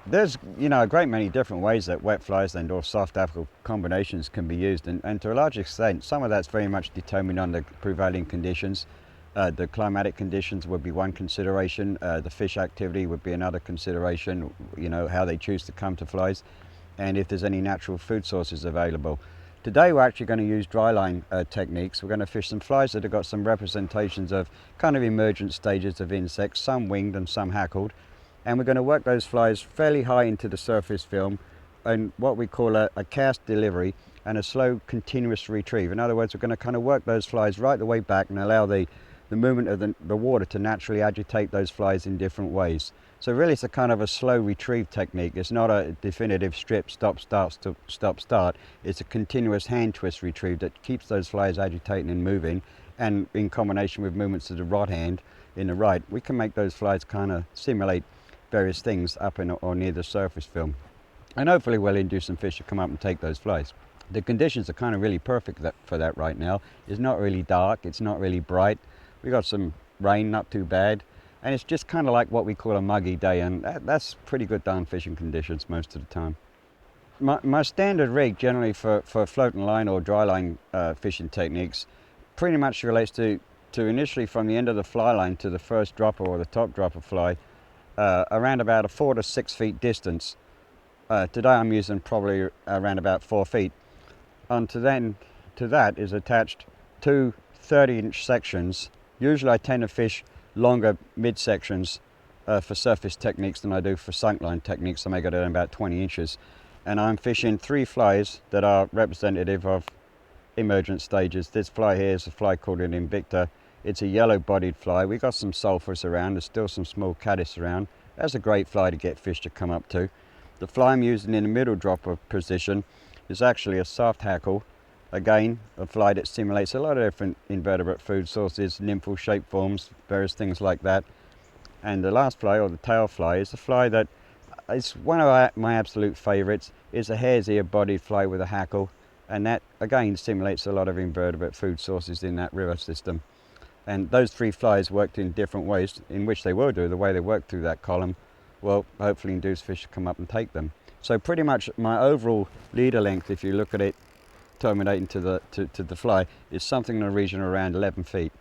There's, a great many different ways that wet flies and or soft apple combinations can be used, and to a large extent, some of that's very much determined on the prevailing conditions. The climatic conditions would be one consideration. The fish activity would be another consideration. How they choose to come to flies, and if there's any natural food sources available. Today we're actually going to use dry line techniques. We're going to fish some flies that have got some representations of kind of emergent stages of insects, some winged and some hackled. And we're going to work those flies fairly high into the surface film and what we call a cast delivery and a slow continuous retrieve. In other words, we're going to kind of work those flies right the way back and allow the movement of the water to naturally agitate those flies in different ways. So really it's a kind of a slow retrieve technique. It's not a definitive strip, stop, start, stop, start. It's a continuous hand twist retrieve that keeps those flies agitating and moving, and in combination with movements of the rod hand in the right, we can make those flies kind of simulate various things up in or near the surface film, and hopefully we'll induce some fish to come up and take those flies. The conditions are kind of really perfect for that right now. It's not really dark, it's not really bright. We got some rain, not too bad, and it's just kind of like what we call a muggy day, and that's pretty good darn fishing conditions most of the time. My standard rig generally for floating line or dry line fishing techniques pretty much relates to initially from the end of the fly line to the first dropper or the top dropper fly, around about a 4 to 6 feet distance. Today I'm using probably around about 4 feet. To that is attached two 30-inch sections. Usually I tend to fish longer midsections for surface techniques than I do for sunk line techniques. I may go down about 20 inches. And I'm fishing 3 flies that are representative of emergent stages. This fly here is a fly called an Invicta. It's a yellow-bodied fly. We got some sulphurs around. There's still some small caddis around. That's a great fly to get fish to come up to. The fly I'm using in the middle dropper position is actually a soft hackle. Again, a fly that simulates a lot of different invertebrate food sources, nymphal shape forms, various things like that. And the last fly, or the tail fly, is a fly that is one of my absolute favorites. It's a hare's ear bodied fly with a hackle, and that again simulates a lot of invertebrate food sources in that river system. And those 3 flies worked in different ways, in which they will do, the way they work through that column, will hopefully induce fish to come up and take them. So pretty much my overall leader length, if you look at it terminating to the fly, is something in the region of around 11 feet.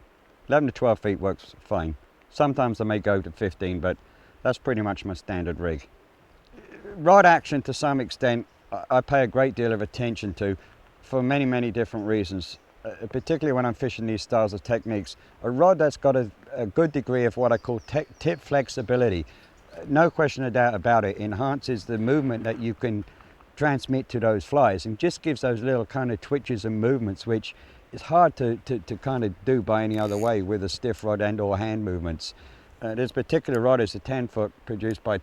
11 to 12 feet works fine. Sometimes I may go to 15, but that's pretty much my standard rig. Rod action, to some extent, I pay a great deal of attention to for many, many different reasons. Particularly when I'm fishing these styles of techniques, a rod that's got a good degree of what I call tip flexibility, no question of doubt about it, enhances the movement that you can transmit to those flies and just gives those little kind of twitches and movements which is hard to kind of do by any other way with a stiff rod and or hand movements. This particular rod is a 10-foot produced by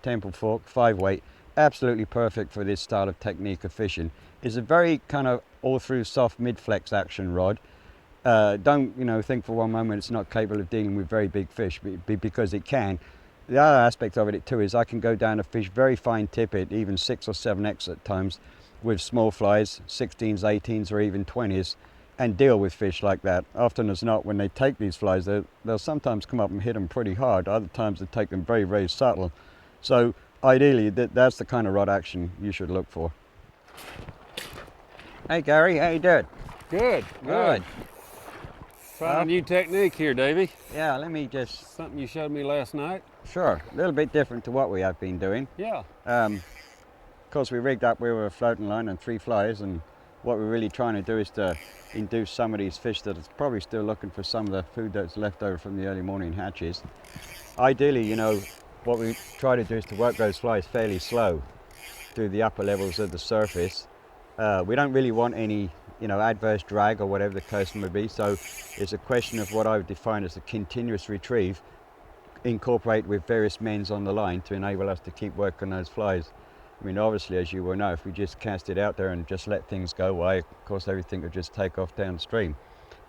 Temple Fork 5-weight, absolutely perfect for this style of technique of fishing. It's a very kind of all through soft mid-flex action rod. Don't think for one moment it's not capable of dealing with very big fish, because it can. The other aspect of it too is I can go down to fish very fine tippet, even 6 or 7x at times, with small flies, 16s, 18s or even 20s, and deal with fish like that. Often as not, when they take these flies, they'll sometimes come up and hit them pretty hard. Other times they take them very, very subtle. So ideally, that's the kind of rod action you should look for. Hey Gary, how you doing? Good, All good. right. Trying a new technique here, Davy. Yeah, let me just... Something you showed me last night. Sure, a little bit different to what we have been doing. Yeah. Of course, we rigged up with a floating line and 3 flies, and what we're really trying to do is to induce some of these fish that are probably still looking for some of the food that's left over from the early morning hatches. Ideally, what we try to do is to work those flies fairly slow through the upper levels of the surface. We don't really want any adverse drag or whatever the case may be, so it's a question of what I would define as a continuous retrieve, incorporate with various mends on the line to enable us to keep working those flies. I mean, obviously, as you will know, if we just cast it out there and just let things go, why, of course, everything would just take off downstream.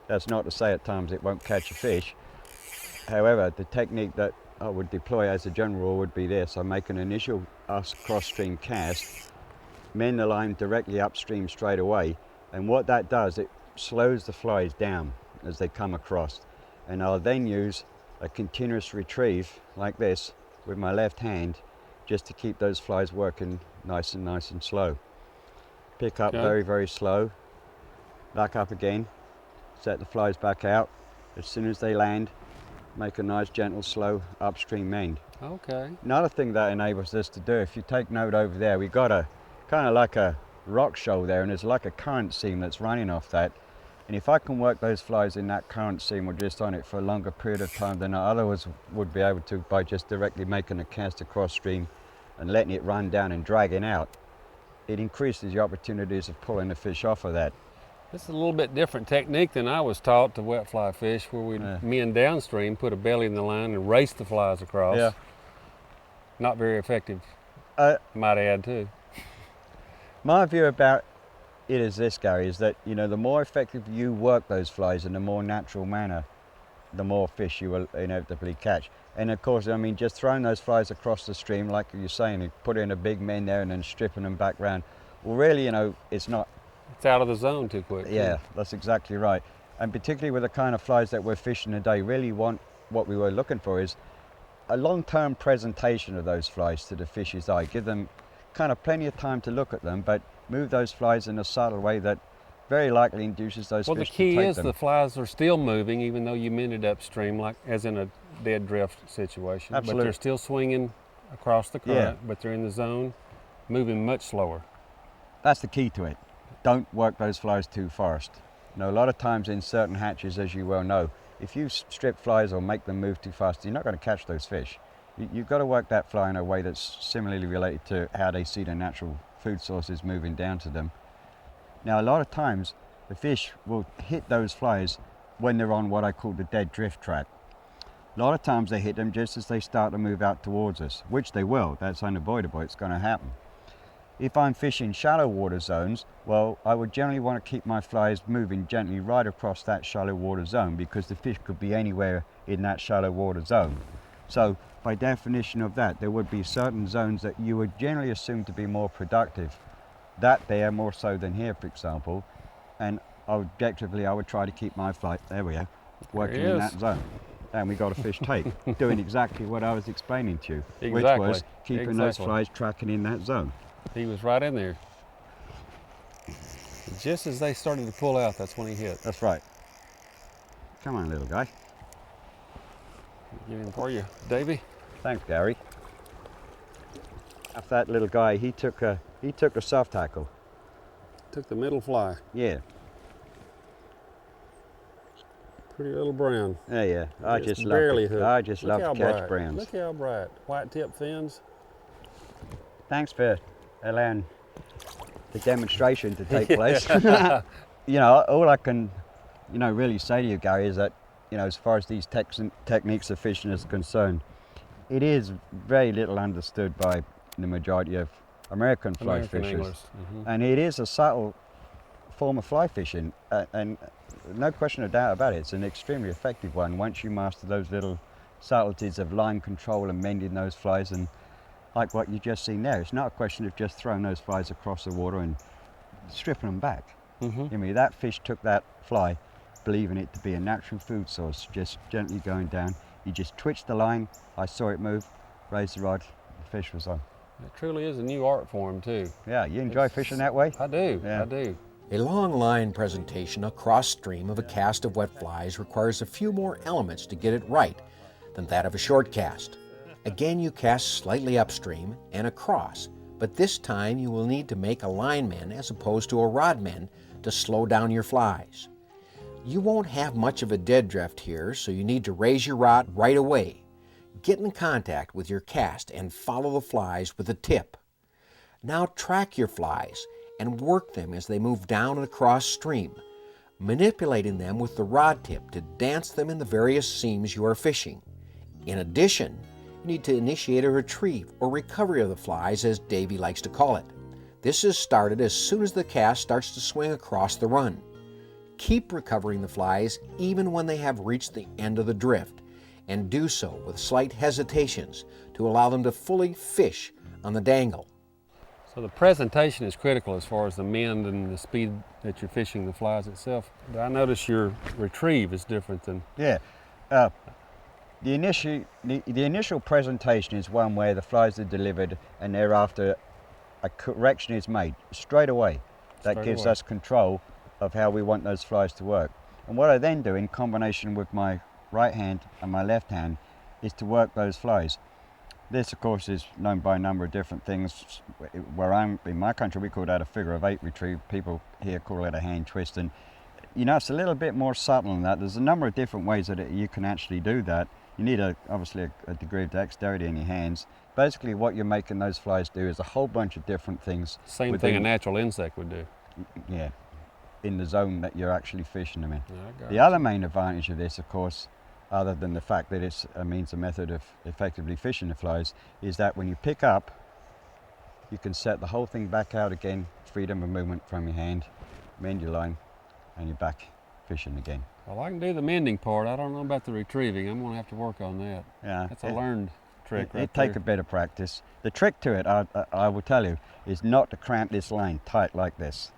That's not to say at times it won't catch a fish. However, the technique that I would deploy as a general rule would be this. I make an initial cross-stream cast, mend the line directly upstream straight away, and what that does, it slows the flies down as they come across. And I'll then use a continuous retrieve like this with my left hand just to keep those flies working nice and slow. Pick up Okay. very, very slow, back up again, set the flies back out. As soon as they land, make a nice gentle slow upstream mend. Okay. Another thing that enables us to do, if you take note over there, we've got a kind of like a rock shoal there, and there's like a current seam that's running off that. And if I can work those flies in that current seam or just on it for a longer period of time than I otherwise would be able to by just directly making a cast across stream and letting it run down and dragging out, it increases the opportunities of pulling the fish off of that. This is a little bit different technique than I was taught to wet fly fish, where we mend downstream, put a belly in the line, and race the flies across. Yeah. Not very effective, might add too. My view about it is this, Gary, is that, you know, the more effective you work those flies in a more natural manner, the more fish you will inevitably catch. And of course, I mean, just throwing those flies across the stream, like you're saying, and put in a big mend there and then stripping them back round, well, really, you know, it's not. It's out of the zone too quick. Yeah, that's exactly right. And particularly with the kind of flies that we're fishing today, really what we were looking for is a long-term presentation of those flies to the fish's eye. Give them kind of plenty of time to look at them, but move those flies in a subtle way that very likely induces those Well, the fish to key take is them. the flies are still moving, even though you mended upstream, like as in a dead drift situation. Absolutely. But they're still swinging across the current, but they're in the zone, moving much slower. That's the key to it. Don't work those flies too fast. You know, a lot of times in certain hatches, as you well know, if you strip flies or make them move too fast, you're not going to catch those fish. You've got to work that fly in a way that's similarly related to how they see the natural food sources moving down to them. Now, a lot of times, the fish will hit those flies when they're on what I call the dead drift track. A lot of times they hit them just as they start to move out towards us, which they will. That's unavoidable. It's going to happen. If I'm fishing shallow water zones, well, I would generally want to keep my flies moving gently right across that shallow water zone, because the fish could be anywhere in that shallow water zone. So by definition of that, there would be certain zones that you would generally assume to be more productive. That there more so than here, for example. And objectively, I would try to keep my fly, there we are, working in that zone. And we got a fish take, doing exactly what I was explaining to you, which was keeping those flies tracking in that zone. He was right in there. Just as they started to pull out, that's when he hit. That's right. Come on, little guy. Get him for you, Davy. Thanks, Gary. That's that little guy. He took a soft tackle. Took the middle fly. Yeah. Pretty little brown. Yeah. I just love barely hooked. I just Look love how to catch bright. browns. Look how bright. White tip fins. Thanks for allowing the demonstration to take place. You know, all I can, you know, really say to you, Gary, is that, you know, as far as these techniques of fishing is concerned, it is very little understood by the majority of American fly fishers. And it is a subtle form of fly fishing, and no question of doubt about it, it's an extremely effective one once you master those little subtleties of line control and mending those flies. And like what you just seen there, it's not a question of just throwing those flies across the water and stripping them back. I mean, that fish took that fly, believing it to be a natural food source, just gently going down. You just twitched the line, I saw it move, raised the rod, the fish was on. It truly is a new art form too. Yeah, you enjoy fishing that way? I do, Yeah. I do. A long line presentation across stream of a cast of wet flies requires a few more elements to get it right than that of a short cast. Again, you cast slightly upstream and across, but this time you will need to make a line mend as opposed to a rod mend to slow down your flies. You won't have much of a dead drift here, so you need to raise your rod right away. Get in contact with your cast and follow the flies with the tip. Now track your flies and work them as they move down and across stream, manipulating them with the rod tip to dance them in the various seams you are fishing. In addition, you need to initiate a retrieve or recovery of the flies, as Davy likes to call it. This is started as soon as the cast starts to swing across the run. Keep recovering the flies even when they have reached the end of the drift, and do so with slight hesitations to allow them to fully fish on the dangle. So the presentation is critical as far as the mend and the speed that you're fishing the flies itself. But I notice your retrieve is different than... Yeah. The initial presentation is one where the flies are delivered and thereafter a correction is made straight away. That gives us control of how we want those flies to work. And what I then do in combination with my right hand and my left hand is to work those flies. This of course is known by a number of different things. Where I'm in my country we call that a figure of 8 retrieve. People here call it a hand twist, and you know it's a little bit more subtle than that. There's a number of different ways that you can actually do that. You need obviously a degree of dexterity in your hands. Basically what you're making those flies do is a whole bunch of different things. Same thing a natural insect would do. Yeah, in the zone that you're actually fishing them in. Yeah, the other main advantage of this, of course, other than the fact that it's a method of effectively fishing the flies, is that when you pick up, you can set the whole thing back out again, freedom of movement from your hand, mend your line, and you're back fishing again. Well, I can do the mending part. I don't know about the retrieving. I'm going to have to work on that. Yeah, that's a learned trick right It'd take a bit of practice. The trick to it, I will tell you, is not to cramp this line tight like this.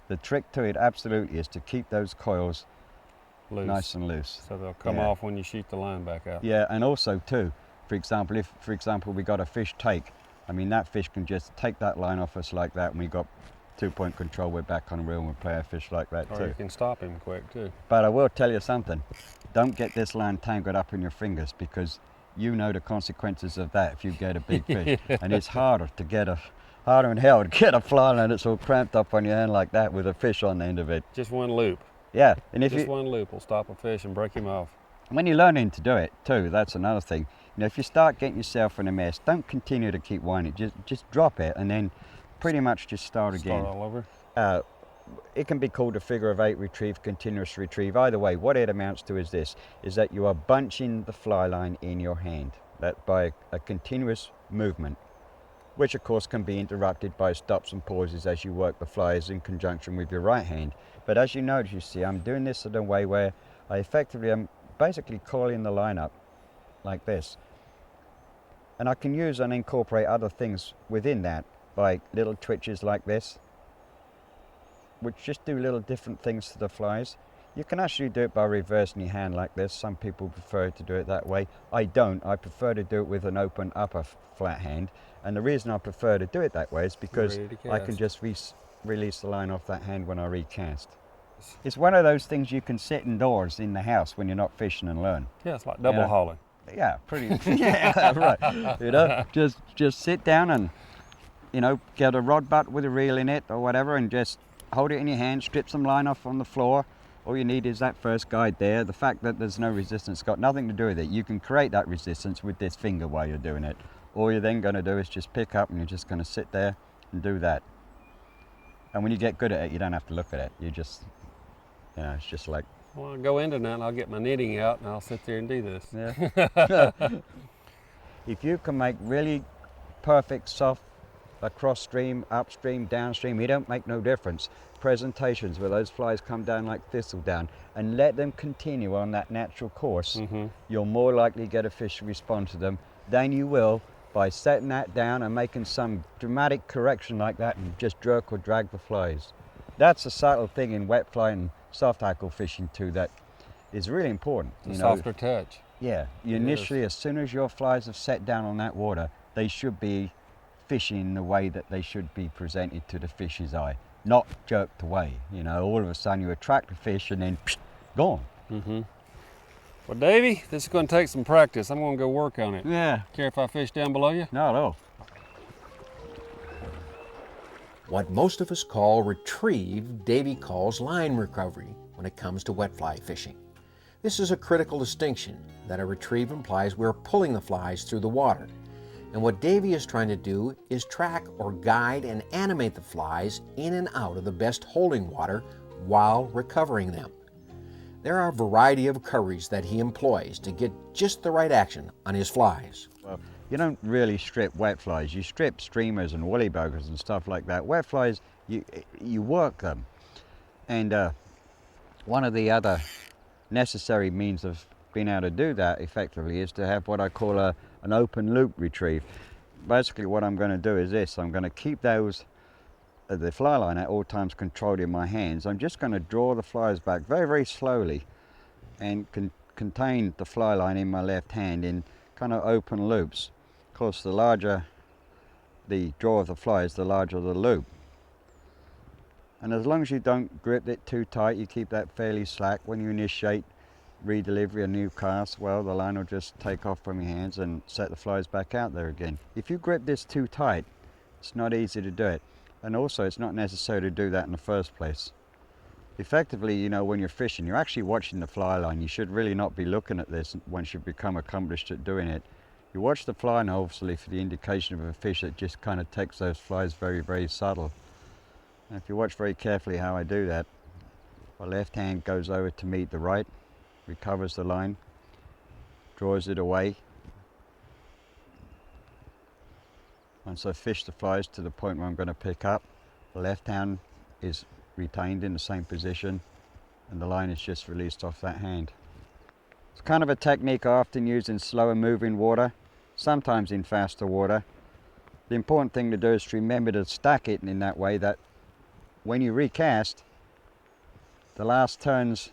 The trick to it absolutely is to keep those coils loose, nice and loose. so they'll come off when you shoot the line back out. Yeah, and also too, for example, if we got a fish take, I mean that fish can just take that line off us like that, and we got 2-point control, we're back on the reel and we play a fish like that or too. You can stop him quick too. But I will tell you something, don't get this line tangled up in your fingers, because you know the consequences of that if you get a big fish. And it's harder in hell to get a fly line that's all cramped up on your hand like that with a fish on the end of it. Just one loop. Yeah, and if just one loop will stop a fish and break him off. When you're learning to do it too, that's another thing. You know, if you start getting yourself in a mess, don't continue to keep winding. Just drop it and then pretty much just start again. Start all over. It can be called a figure of 8 retrieve, continuous retrieve. Either way, what it amounts to is this: is that you are bunching the fly line in your hand. That by a continuous movement, which of course can be interrupted by stops and pauses as you work the flies in conjunction with your right hand. But as you notice, you see, I'm doing this in a way where I effectively am basically coiling the line up like this. And I can use and incorporate other things within that, like little twitches like this, which just do little different things to the flies. You can actually do it by reversing your hand like this. Some people prefer to do it that way. I don't. I prefer to do it with an open upper flat hand. And the reason I prefer to do it that way is because I can just release the line off that hand when I recast. It's one of those things you can sit indoors in the house when you're not fishing and learn. Yeah, it's like double hauling. Yeah, pretty. Yeah, right. You know, just sit down and, you know, get a rod butt with a reel in it or whatever, and just hold it in your hand, strip some line off on the floor. All you need is that first guide there. The fact that there's no resistance got nothing to do with it. You can create that resistance with this finger while you're doing it. All you're then going to do is just pick up and you're just going to sit there and do that. And when you get good at it, you don't have to look at it. You just, you know, it's just like... Well, I'll go into that and I'll get my knitting out and I'll sit there and do this. Yeah. If you can make really perfect, soft, across stream, upstream, downstream, it don't make no difference, presentations where those flies come down like thistledown, and let them continue on that natural course, you'll more likely get a fish to respond to them than you will by setting that down and making some dramatic correction like that and just jerk or drag the flies. That's a subtle thing in wet fly and soft hackle fishing too that is really important. The softer touch. Yeah, you initially, as soon as your flies have set down on that water, they should be fishing the way that they should be presented to the fish's eye, not jerked away. You know, all of a sudden you attract a fish and then psh, gone. Well, Davy, this is going to take some practice. I'm going to go work on it. Yeah. Care if I fish down below you? Not at all. What most of us call retrieve, Davy calls line recovery when it comes to wet fly fishing. This is a critical distinction, that a retrieve implies we're pulling the flies through the water. And what Davy is trying to do is track or guide and animate the flies in and out of the best holding water while recovering them. There are a variety of recoveries that he employs to get just the right action on his flies. Well, you don't really strip wet flies. You strip streamers and woolly buggers and stuff like that. Wet flies, you work them. And one of the other necessary means of being able to do that effectively is to have what I call an open loop retrieve. Basically what I'm going to do is this: I'm going to keep those the fly line at all times controlled in my hands. I'm just going to draw the flies back very, very slowly and contain the fly line in my left hand in kind of open loops. Of course, the larger the draw of the fly is, the larger the loop. And as long as you don't grip it too tight, you keep that fairly slack, when you initiate redelivery a new cast, well, the line will just take off from your hands and set the flies back out there again. If you grip this too tight, it's not easy to do it. And also, it's not necessary to do that in the first place. Effectively, you know, when you're fishing, you're actually watching the fly line. You should really not be looking at this once you've become accomplished at doing it. You watch the fly line, obviously, for the indication of a fish that just kind of takes those flies very, very subtle. And if you watch very carefully how I do that, my left hand goes over to meet the right, recovers the line, draws it away. Once I've fished the flies to the point where I'm going to pick up, the left hand is retained in the same position and the line is just released off that hand. It's kind of a technique I often use in slower moving water, sometimes in faster water. The important thing to do is to remember to stack it in that way that when you recast, the last turns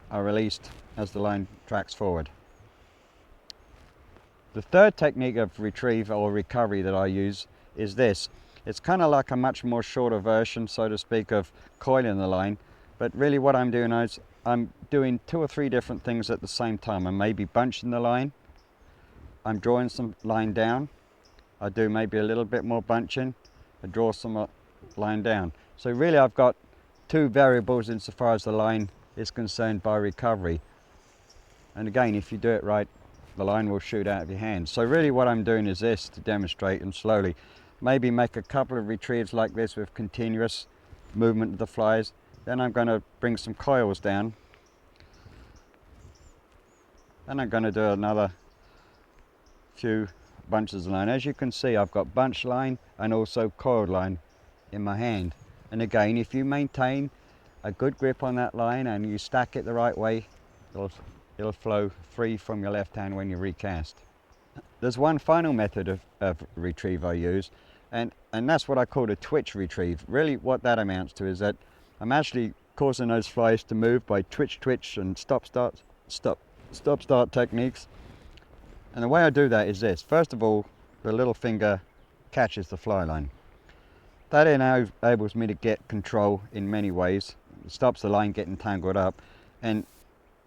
are released as the line tracks forward. The third technique of retrieve or recovery that I use is this. It's kind of like a much more shorter version, so to speak, of coiling the line, but really what I'm doing is I'm doing 2 or 3 different things at the same time. I may be bunching the line, I'm drawing some line down, I do maybe a little bit more bunching, I draw some line down. So really I've got 2 variables insofar as the line is concerned by recovery. And again, if you do it right, the line will shoot out of your hand. So really what I'm doing is this to demonstrate, and slowly maybe make a couple of retrieves like this with continuous movement of the flies. Then I'm going to bring some coils down. Then I'm going to do another few bunches of line. As you can see, I've got bunch line and also coiled line in my hand. And again, if you maintain a good grip on that line and you stack it the right way, it'll flow free from your left hand when you recast. There's one final method of retrieve I use, and that's what I call a twitch retrieve. Really what that amounts to is that I'm actually causing those flies to move by twitch and stop start techniques. And the way I do that is this. First of all, the little finger catches the fly line. That enables me to get control in many ways. It stops the line getting tangled up, and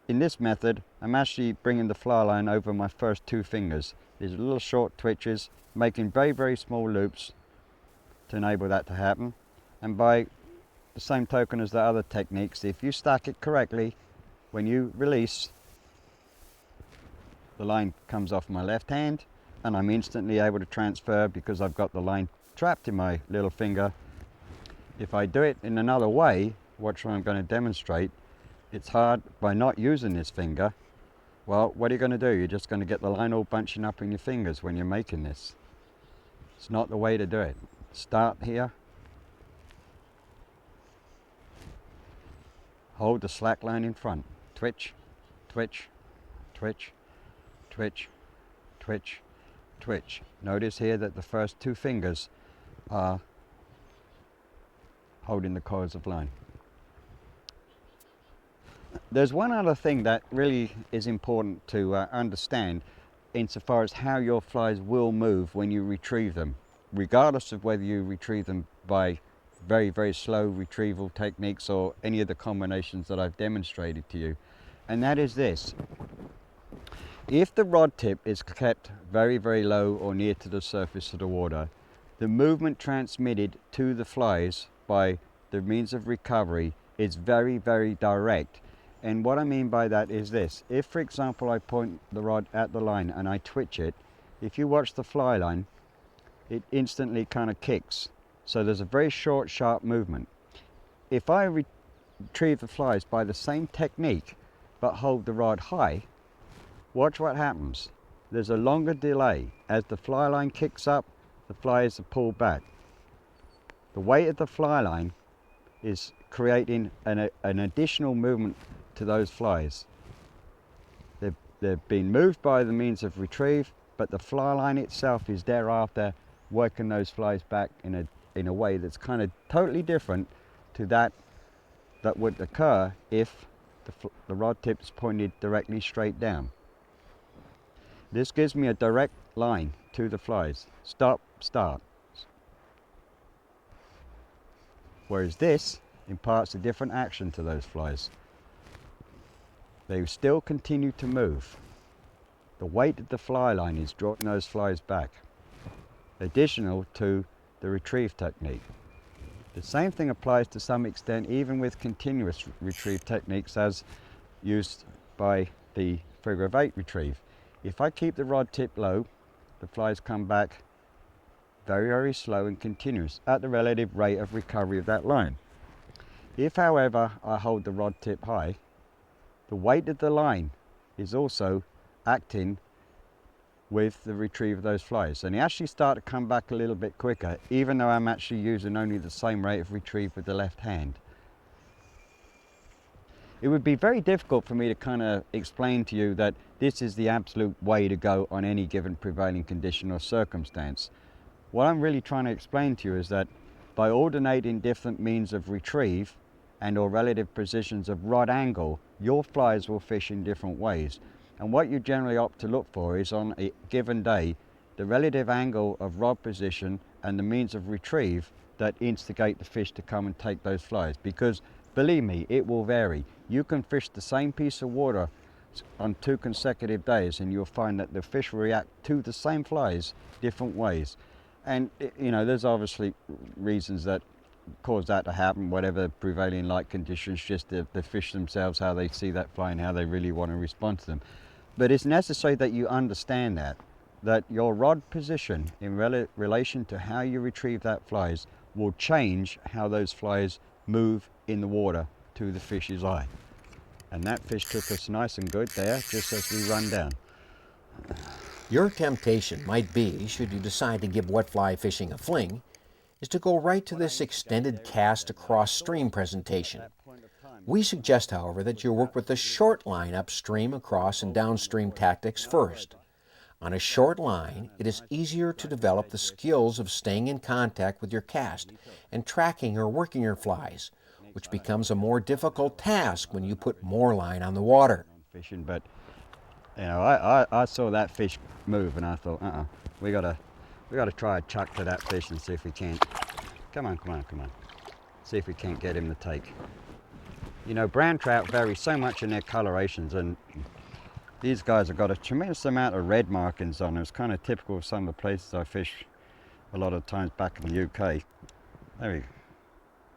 in this method, I'm actually bringing the fly line over my first 2 fingers. These little short twitches, making very, very small loops to enable that to happen. And by the same token as the other techniques, if you stack it correctly, when you release, the line comes off my left hand and I'm instantly able to transfer because I've got the line trapped in my little finger. If I do it in another way, which I'm going to demonstrate, it's hard by not using this finger. Well, what are you going to do? You're just going to get the line all bunching up in your fingers when you're making this. It's not the way to do it. Start here. Hold the slack line in front. Twitch, twitch, twitch, twitch, twitch, twitch. Notice here that the first 2 fingers are holding the coils of line. There's one other thing that really is important to understand insofar as how your flies will move when you retrieve them, regardless of whether you retrieve them by very, very slow retrieval techniques or any of the combinations that I've demonstrated to you. And that is this. If the rod tip is kept very, very low or near to the surface of the water, the movement transmitted to the flies by the means of recovery is very, very direct. And what I mean by that is this. If, for example, I point the rod at the line and I twitch it, if you watch the fly line, it instantly kind of kicks. So there's a very short, sharp movement. If I retrieve the flies by the same technique, but hold the rod high, watch what happens. There's a longer delay. As the fly line kicks up, the flies are pulled back. The weight of the fly line is creating an additional movement to those flies. They've been moved by the means of retrieve, but the fly line itself is thereafter working those flies back in a way that's kind of totally different to that would occur if the rod tip is pointed directly straight down. This gives me a direct line to the flies. Stop, start. Whereas this imparts a different action to those flies. They still continue to move. The weight of the fly line is drawing those flies back, additional to the retrieve technique. The same thing applies to some extent even with continuous retrieve techniques as used by the figure of 8 retrieve. If I keep the rod tip low, the flies come back very, very slow and continuous at the relative rate of recovery of that line. If, however, I hold the rod tip high, the weight of the line is also acting with the retrieve of those flies, and they actually start to come back a little bit quicker, even though I'm actually using only the same rate of retrieve with the left hand. It would be very difficult for me to kind of explain to you that this is the absolute way to go on any given prevailing condition or circumstance. What I'm really trying to explain to you is that by alternating different means of retrieve and or relative positions of rod angle, your flies will fish in different ways. And what you generally opt to look for is on a given day, the relative angle of rod position and the means of retrieve that instigate the fish to come and take those flies. Because believe me, it will vary. You can fish the same piece of water on 2 consecutive days and you'll find that the fish will react to the same flies different ways. And you know, there's obviously reasons that cause that to happen, whatever prevailing light conditions, just the fish themselves, how they see that fly and how they really want to respond to them. But it's necessary that you understand that your rod position in relation to how you retrieve that flies will change how those flies move in the water to the fish's eye. And that fish took us nice and good there, just as we run down. Your temptation might be, should you decide to give wet fly fishing a fling, is to go right to this extended cast across stream presentation. We suggest, however, that you work with the short line upstream, across, and downstream tactics first. On a short line, it is easier to develop the skills of staying in contact with your cast and tracking or working your flies, which becomes a more difficult task when you put more line on the water. Fishing, but you know, I saw that fish move and I thought, we gotta try a chuck to that fish and see if we can't. Come on. See if we can't get him to take. You know, brown trout vary so much in their colorations, and these guys have got a tremendous amount of red markings on them. It's kind of typical of some of the places I fish a lot of times back in the UK. There we go.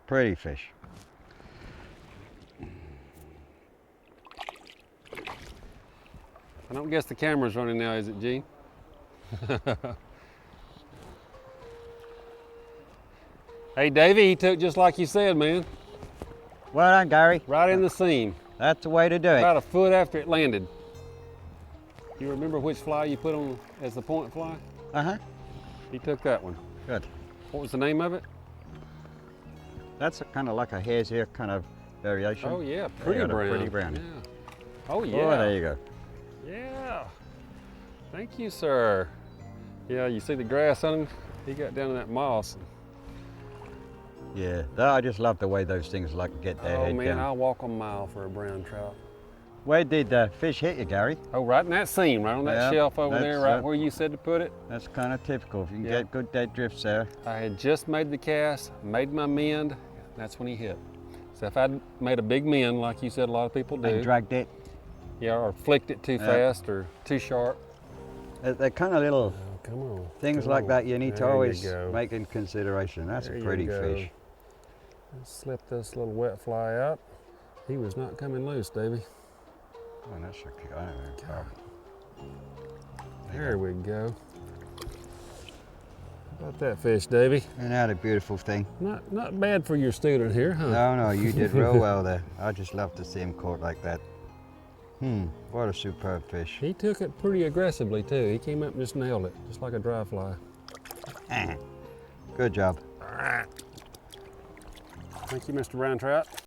Pretty fish. I don't guess the camera's running now, is it, Gene? Hey, Davy, he took just like you said, man. Well done, Gary. Right in the seam. That's the way to do it. About a foot after it landed. You remember which fly you put on as the point fly? Uh-huh. He took that one. Good. What was the name of it? That's kind of like a hare's ear kind of variation. Oh yeah, pretty brown. Pretty brown. Yeah. Oh yeah. Oh, there you go. Yeah. Thank you, sir. Yeah, you see the grass on him? He got down in that moss. Yeah, I just love the way those things like get their head Oh man, down. I'll walk a mile for a brown trout. Where did the fish hit you, Gary? Oh, right in that seam, right on that Yeah, shelf over there, that's, right where you said to put it. That's kind of typical. If you can Yeah. get good dead drifts there. I had just made the cast, made my mend, that's when he hit. So if I'd made a big mend, like you said a lot of people do, And dragged it. yeah, or flicked it too fast or too sharp. They're kind of little Oh, come on. things come like on. that you need to There you always go. make in consideration. That's There a you pretty go. fish. Let's slip this little wet fly out. He was not coming loose, Davy. Oh, that's a guy. There we go. How about that fish, Davy? Isn't that a beautiful thing? Not bad for your student here, huh? No, you did real well there. I just love to see him caught like that. What a superb fish. He took it pretty aggressively too. He came up and just nailed it, just like a dry fly. Good job. Thank you, Mr. Brown Trout.